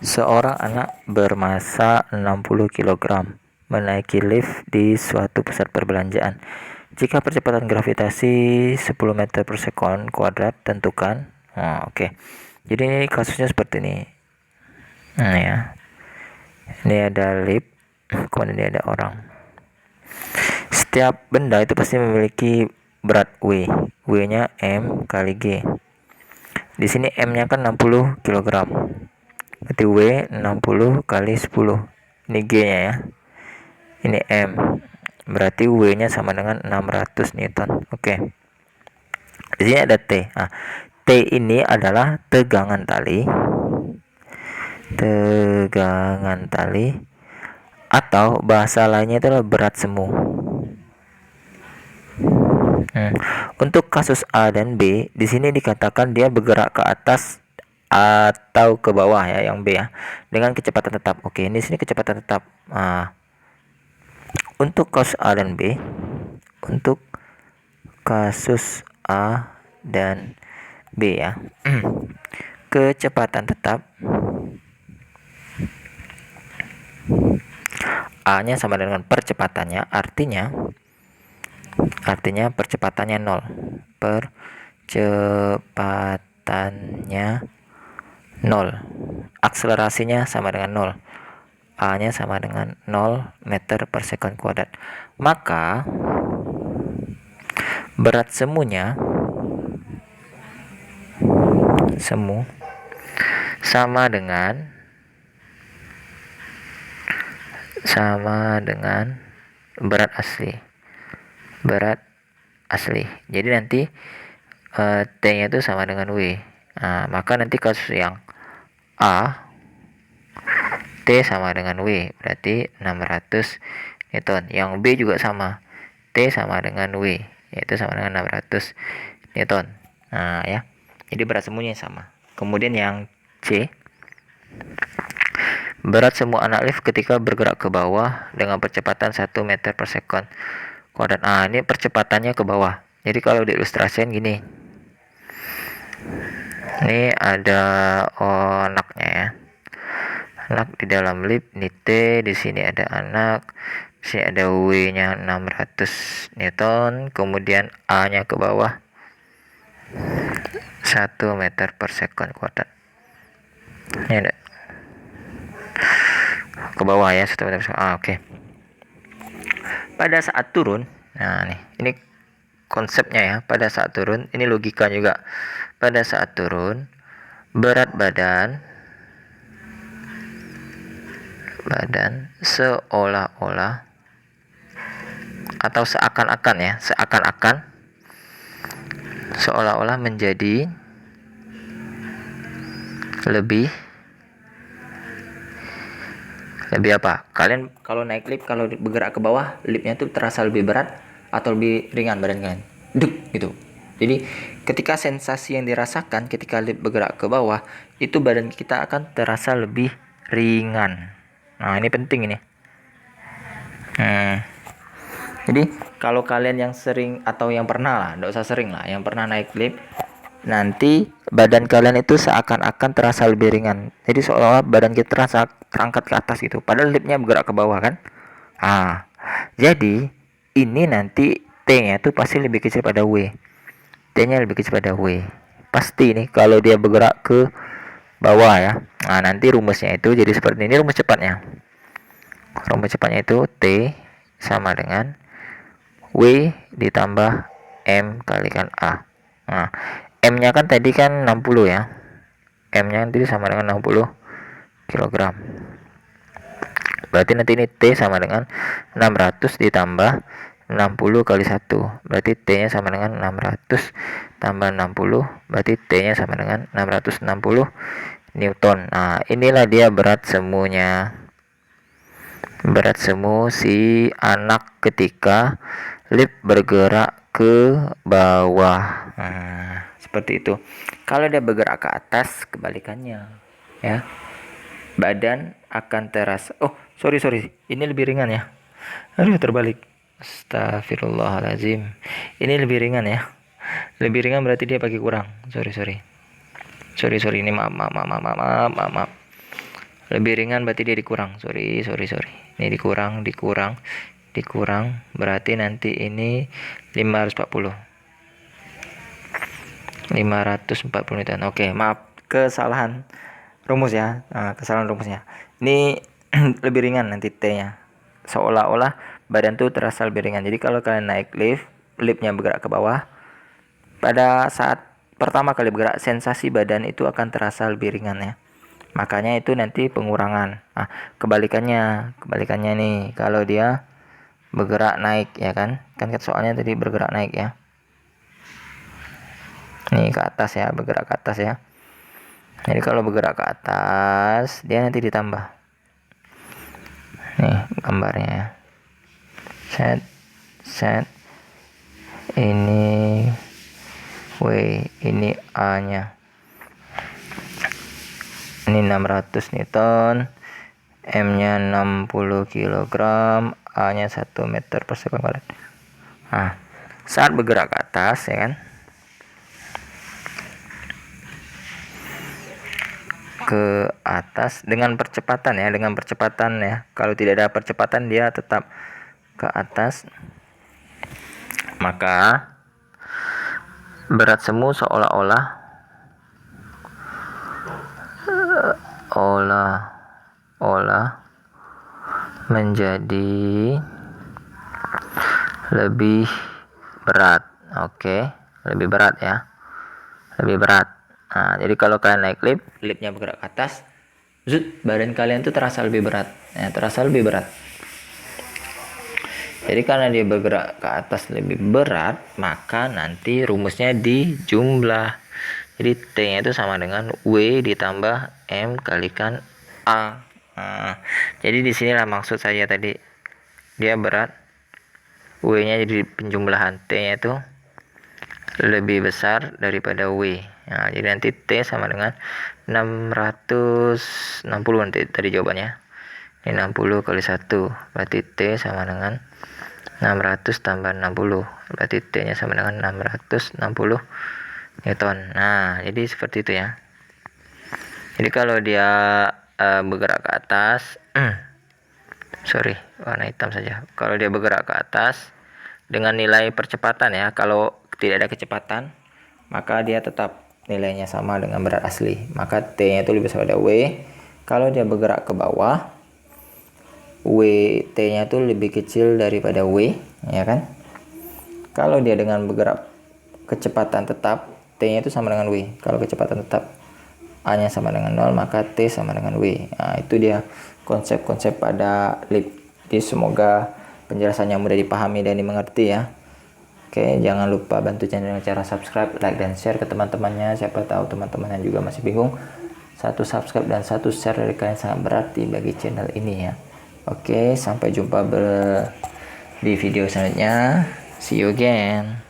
Seorang anak bermassa 60 kg menaiki lift di suatu pusat perbelanjaan. Jika percepatan gravitasi 10 meter per sekon kuadrat, tentukan. Oke. Jadi ini kasusnya seperti ini. Nah ya. Ini ada lift, kemudian ini ada orang. Setiap benda itu pasti memiliki berat W. W-nya M kali G. Di sini M-nya kan 60 kg. Berarti W 60 kali 10. Ini G-nya ya. Ini M. Berarti W-nya sama dengan 600 Newton. Oke. Di sini ada T. Nah, T ini adalah tegangan tali. Tegangan tali atau bahasa lainnya adalah berat semu. Untuk kasus A dan B, di sini dikatakan dia bergerak ke atas atau ke bawah ya, yang B ya, dengan kecepatan tetap. Oke, ini sini kecepatan tetap. Nah, untuk kasus A dan B, untuk kasus A dan B ya, kecepatan tetap A-nya sama dengan percepatannya, artinya percepatannya 0. Percepatannya 0. Akselerasinya sama dengan 0. A-nya sama dengan 0 meter per sekon kuadrat. Maka berat semunya sama dengan berat asli. Jadi nanti T-nya itu sama dengan W. Nah, maka nanti kasus yang A, T sama dengan W, berarti 600 Newton. Yang B juga sama, T sama dengan W, yaitu sama dengan 600 Newton. Nah ya, jadi berat semuanya sama. Kemudian yang C, berat semu anak lift ketika bergerak ke bawah dengan percepatan 1 meter per sekon kuadrat. Nah, ini percepatannya ke bawah. Jadi kalau diilustrasikan gini. Ini ada anaknya ya. Anak di dalam lift, ini T, di sini ada anak. Di sini ada W-nya 600 Newton, kemudian A-nya ke bawah 1 meter per sekon kuadrat. Ini ada ke bawah ya, 1 meter per sekon. Oke. Pada saat turun, nah nih, ini konsepnya ya. Pada saat turun, ini logika juga. Pada saat turun, berat badan seolah-olah atau seolah-olah menjadi lebih apa? Kalian kalau naik lift, kalau bergerak ke bawah, liftnya tuh terasa lebih berat atau lebih ringan badan kalian? Duk gitu. Jadi ketika sensasi yang dirasakan ketika lift bergerak ke bawah, itu badan kita akan terasa lebih ringan. Nah, ini penting ini. Jadi kalau kalian yang sering atau yang pernah lah, enggak usah sering lah, yang pernah naik lift, nanti badan kalian itu seakan-akan terasa lebih ringan. Jadi seolah-olah badan kita terasa terangkat ke atas gitu. Padahal liftnya bergerak ke bawah kan. Jadi ini nanti T-nya itu pasti lebih kecil pada W. T-nya lebih kecil pada W. Pasti nih kalau dia bergerak ke bawah ya. Nah, nanti rumusnya itu jadi seperti ini rumus cepatnya. Rumus cepatnya itu T sama dengan W ditambah M kalikan A. Nah, M-nya kan tadi kan 60 ya. M-nya nanti sama dengan 60 kg. Berarti nanti ini T sama dengan 600 ditambah 60 kali 1. Berarti T-nya sama dengan 600 tambah 60. Berarti T-nya sama dengan 660 Newton. Nah, inilah dia berat semunya. Berat semu si anak ketika lift bergerak ke bawah. Nah, seperti itu. Kalau dia bergerak ke atas, kebalikannya ya. Badan akan terasa, sorry, ini lebih ringan ya. Aduh, terbalik. Astagfirullahaladzim. Ini lebih ringan ya. Lebih ringan berarti dia pakai kurang. Sorry, ini maaf. Lebih ringan berarti dia dikurang. Sorry. Ini dikurang. Berarti nanti ini 540 Newton. Oke, maaf kesalahan rumus ya. Kesalahan rumusnya. Ini lebih ringan nanti T-nya. Seolah-olah badan tuh terasa lebih ringan. Jadi kalau kalian naik liftnya bergerak ke bawah, pada saat pertama kali bergerak, sensasi badan itu akan terasa lebih ringan ya. Makanya itu nanti pengurangan. Kebalikannya nih, kalau dia bergerak naik ya kan soalnya tadi bergerak naik ya, nih ke atas ya, bergerak ke atas ya. Jadi kalau bergerak ke atas dia nanti ditambah. Nih gambarnya ya, set ini W, ini A nya, ini 600 Newton, M nya 60 kg, A nya 1 meter per sekon kuadrat. Saat bergerak ke atas ya kan, ke atas dengan percepatan ya, kalau tidak ada percepatan dia tetap ke atas, maka berat semu seolah-olah menjadi lebih berat. Oke, lebih berat ya, lebih berat. Jadi kalau kalian naik liftnya bergerak ke atas, badan kalian tuh terasa lebih berat ya, terasa lebih berat. Jadi karena dia bergerak ke atas lebih berat, maka nanti rumusnya dijumlah. Jadi T-nya itu sama dengan W ditambah M kalikan A. Jadi disinilah maksud saya tadi, dia berat, W-nya jadi penjumlahan, T-nya itu lebih besar daripada W. Jadi nanti T sama dengan 660 nanti tadi jawabannya. Ini 60 kali 1, berarti T sama dengan 600 tambah 60, berarti T-nya sama dengan 660 Newton. Jadi seperti itu ya. Jadi kalau dia bergerak ke atas, warna hitam saja. Kalau dia bergerak ke atas dengan nilai percepatan ya, kalau tidak ada kecepatan, maka dia tetap nilainya sama dengan berat asli. Maka T-nya itu lebih besar pada W. Kalau dia bergerak ke bawah, T-nya itu lebih kecil daripada W, ya kan? Kalau dia dengan bergerak kecepatan tetap, T-nya itu sama dengan W. Kalau kecepatan tetap, A-nya sama dengan 0, maka T sama dengan W. Itu dia konsep-konsep pada lift. Jadi semoga penjelasannya mudah dipahami dan dimengerti ya. Oke, jangan lupa bantu channel dengan cara subscribe, like, dan share ke teman-temannya. Siapa tahu teman-teman yang juga masih bingung. 1 subscribe dan 1 share dari kalian sangat berarti bagi channel ini ya. Oke, sampai jumpa di video selanjutnya. See you again.